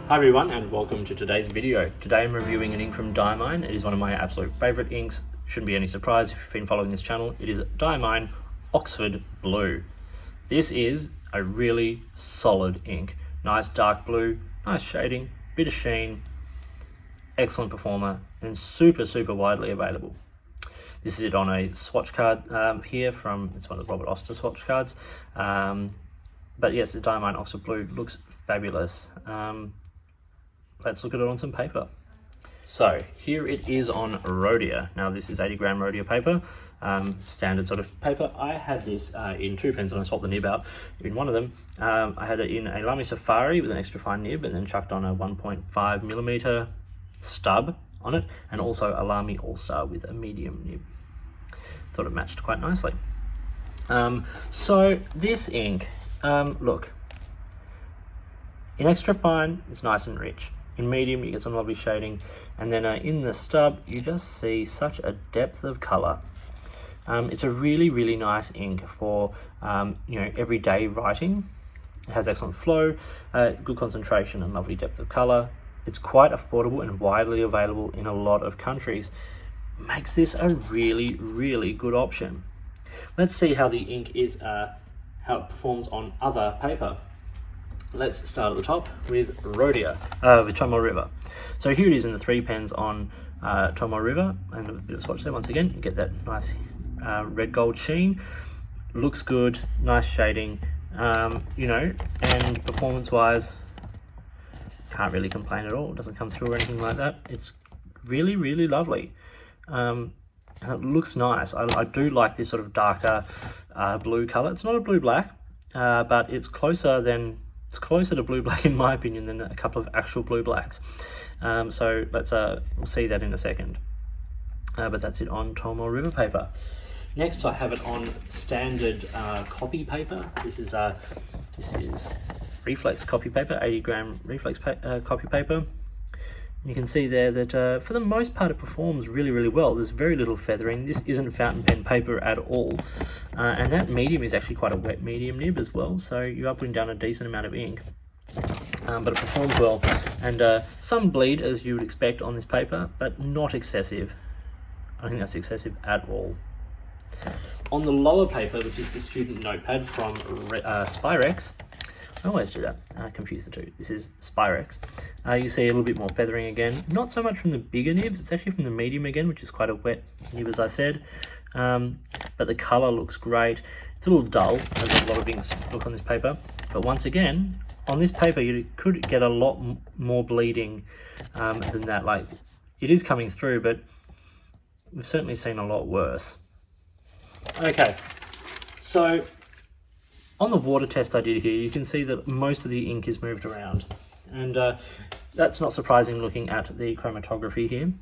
Hi everyone and welcome to today's video. Today I'm reviewing an ink from Diamine. It is one of my absolute favourite inks. Shouldn't be any surprise if you've been following this channel. It is Diamine Oxford Blue. This is a really solid ink. Nice dark blue, nice shading, bit of sheen, excellent performer and super widely available. This is it on a swatch card here from, it's one of the Robert Oster swatch cards. But yes, the Diamine Oxford Blue looks fabulous. Let's look at it on some paper. So here it is on Rhodia. Now this is 80 gram Rhodia paper, standard sort of paper. I had this in 2 pens and I swapped the nib out in one of them. I had it in a Lamy Safari with an extra fine nib and then chucked on a 1.5 millimeter stub on it, and also a Lamy All-Star with a medium nib. Thought it matched quite nicely. So this ink, look, in extra fine, it's nice and rich. In medium, you get some lovely shading, and then in the stub, you just see such a depth of color. It's a really nice ink for everyday writing. It has excellent flow, good concentration, and lovely depth of color. It's quite affordable and widely available in a lot of countries. Makes this a really good option. Let's see how the ink is, how it performs on other paper. Let's start at the top with Rhodia, with Tama River. So here it is in the 3 pens on Tama River, and a bit of swatch there once again. You get that nice red gold sheen. Looks good, nice shading, and performance wise, can't really complain at all. It doesn't come through or anything like that. It's really lovely. And it looks nice. I do like this sort of darker blue color. It's not a blue black, but it's closer to blue black in my opinion than a couple of actual blue blacks. So let's we'll see that in a second. But that's it on Tama River paper. Next I have it on standard copy paper. This is Reflex copy paper, 80 gram Reflex copy paper. You can see there that for the most part it performs really well. There's very little feathering. This isn't fountain pen paper at all, and that medium is actually quite a wet medium nib as well, so you are putting down a decent amount of ink, but it performs well, and some bleed as you would expect on this paper, but not excessive. I don't think that's excessive at all. On the lower paper, which is the student notepad from Spyrex, I always do that, confuse the two. This is Spyrex. You see a little bit more feathering again. Not so much from the bigger nibs, it's actually from the medium again, which is quite a wet nib as I said. But the colour looks great. It's a little dull, as a lot of inks look on this paper. But once again, on this paper you could get a lot more bleeding than that. Like, it is coming through, but we've certainly seen a lot worse. Okay, so on the water test I did here, you can see that most of the ink is moved around, and that's not surprising looking at the chromatography here.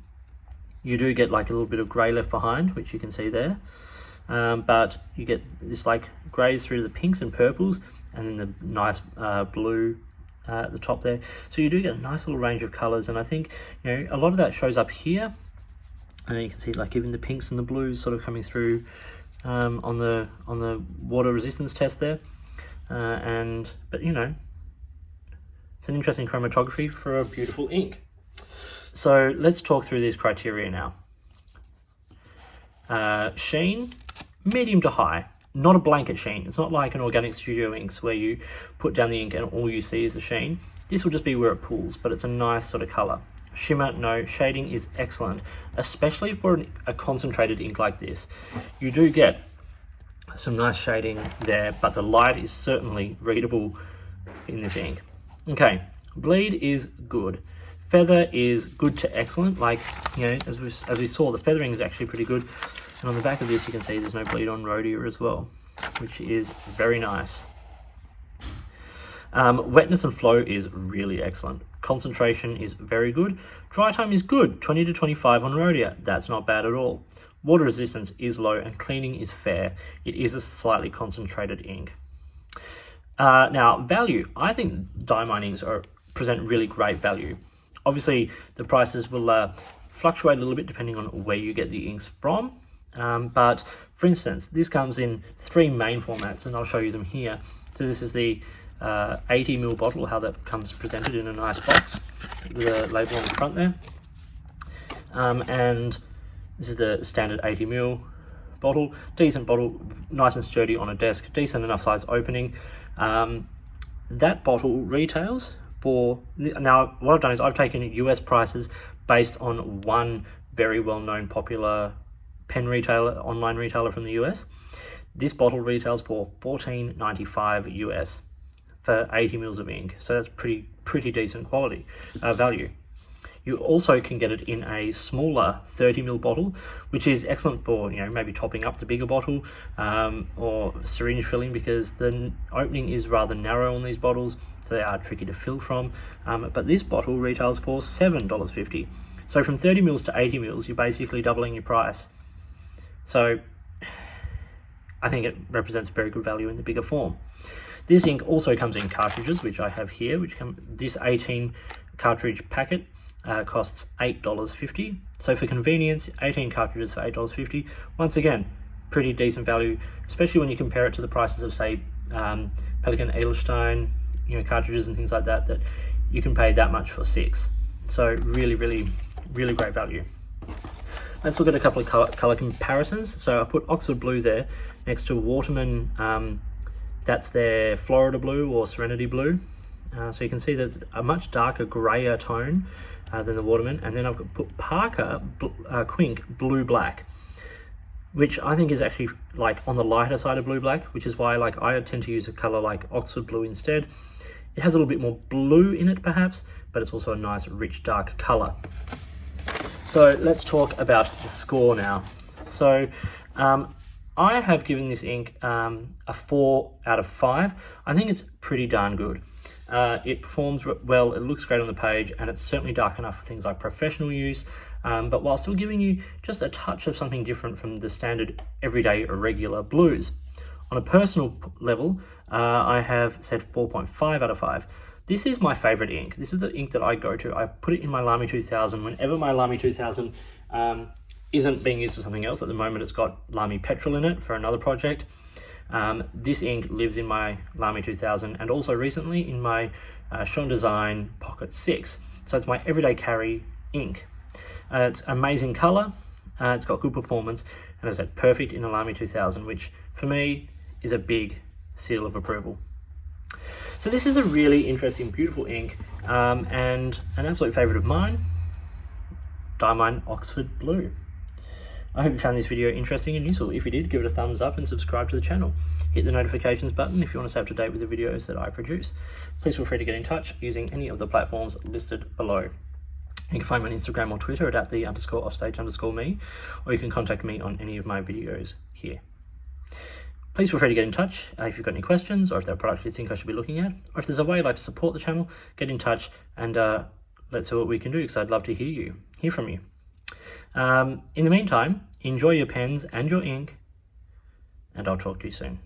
You do get like a little bit of grey left behind, which you can see there, but you get this like greys through the pinks and purples, and then the nice blue at the top there. So you do get a nice little range of colours, and I think a lot of that shows up here, and you can see like even the pinks and the blues sort of coming through on the water resistance test there, but it's an interesting chromatography for a beautiful ink. So let's talk through these criteria now. Sheen, medium to high, not a blanket sheen. It's not like an organic studio inks where you put down the ink and all you see is the sheen. This will just be where it pools, but it's a nice sort of color. Shimmer, no. Shading is excellent, especially for a concentrated ink like this. You do get some nice shading there, but the light is certainly readable in this ink. Okay, bleed is good. Feather is good to excellent. Like, as we saw, the feathering is actually pretty good. And on the back of this, you can see there's no bleed on Rhodia as well, which is very nice. Wetness and flow is really excellent. Concentration is very good. Dry time is good, 20 to 25 on Rhodia. That's not bad at all. Water resistance is low and cleaning is fair. It is a slightly concentrated ink. Now, value. I think Diamine inks present really great value. Obviously, the prices will fluctuate a little bit depending on where you get the inks from. But for instance, this comes in 3 main formats, and I'll show you them here. So this is the 80ml bottle, how that comes presented in a nice box with a label on the front there. And this is the standard 80ml bottle, decent bottle, nice and sturdy on a desk, decent enough size opening. That bottle retails for, now what I've done is I've taken US prices based on one very well-known popular pen retailer, online retailer from the US. This bottle retails for $14.95 US for 80 mils of ink, so that's pretty decent quality value. You also can get it in a smaller 30ml bottle, which is excellent for, you know, maybe topping up the bigger bottle or syringe filling, because the opening is rather narrow on these bottles, so they are tricky to fill from. But this bottle retails for $7.50. So from 30 mils to 80 mils, you're basically doubling your price. So I think it represents very good value in the bigger form. This ink also comes in cartridges, which I have here, this 18 cartridge packet costs $8.50. So for convenience, 18 cartridges for $8.50. Once again, pretty decent value, especially when you compare it to the prices of, say, Pelikan Edelstein, you know, cartridges and things like that, that you can pay that much for 6. So really great value. Let's look at a couple of color comparisons. So I put Oxford Blue there next to Waterman. That's their Florida Blue or Serenity Blue. So you can see that it's a much darker, grayer tone than the Waterman. And then I've put Parker Quink Blue Black, which I think is actually like on the lighter side of blue black, which is why like I tend to use a color like Oxford Blue instead. It has a little bit more blue in it perhaps, but it's also a nice rich dark color. So let's talk about the score now. So I have given this ink a 4 out of 5. I think it's pretty darn good. It performs well, it looks great on the page, and it's certainly dark enough for things like professional use, but while still giving you just a touch of something different from the standard everyday regular blues. On a personal level, I have said 4.5 out of 5. This is my favorite ink. This is the ink that I go to. I put it in my Lamy 2000 whenever my Lamy 2000 isn't being used for something else. At the moment, it's got Lamy Petrol in it for another project. This ink lives in my Lamy 2000 and also recently in my Sean Design Pocket 6. So it's my everyday carry ink. It's amazing color, it's got good performance, and as I said, perfect in a Lamy 2000, which for me is a big seal of approval. So this is a really interesting, beautiful ink, and an absolute favorite of mine, Diamine Oxford Blue. I hope you found this video interesting and useful. If you did, give it a thumbs up and subscribe to the channel. Hit the notifications button if you want to stay up to date with the videos that I produce. Please feel free to get in touch using any of the platforms listed below. You can find me on Instagram or Twitter at @the_offstage_me, or you can contact me on any of my videos here. Please feel free to get in touch if you've got any questions, or if there are products you think I should be looking at, or if there's a way you'd like to support the channel, get in touch and let's see what we can do, because I'd love to hear from you. In the meantime, enjoy your pens and your ink, and I'll talk to you soon.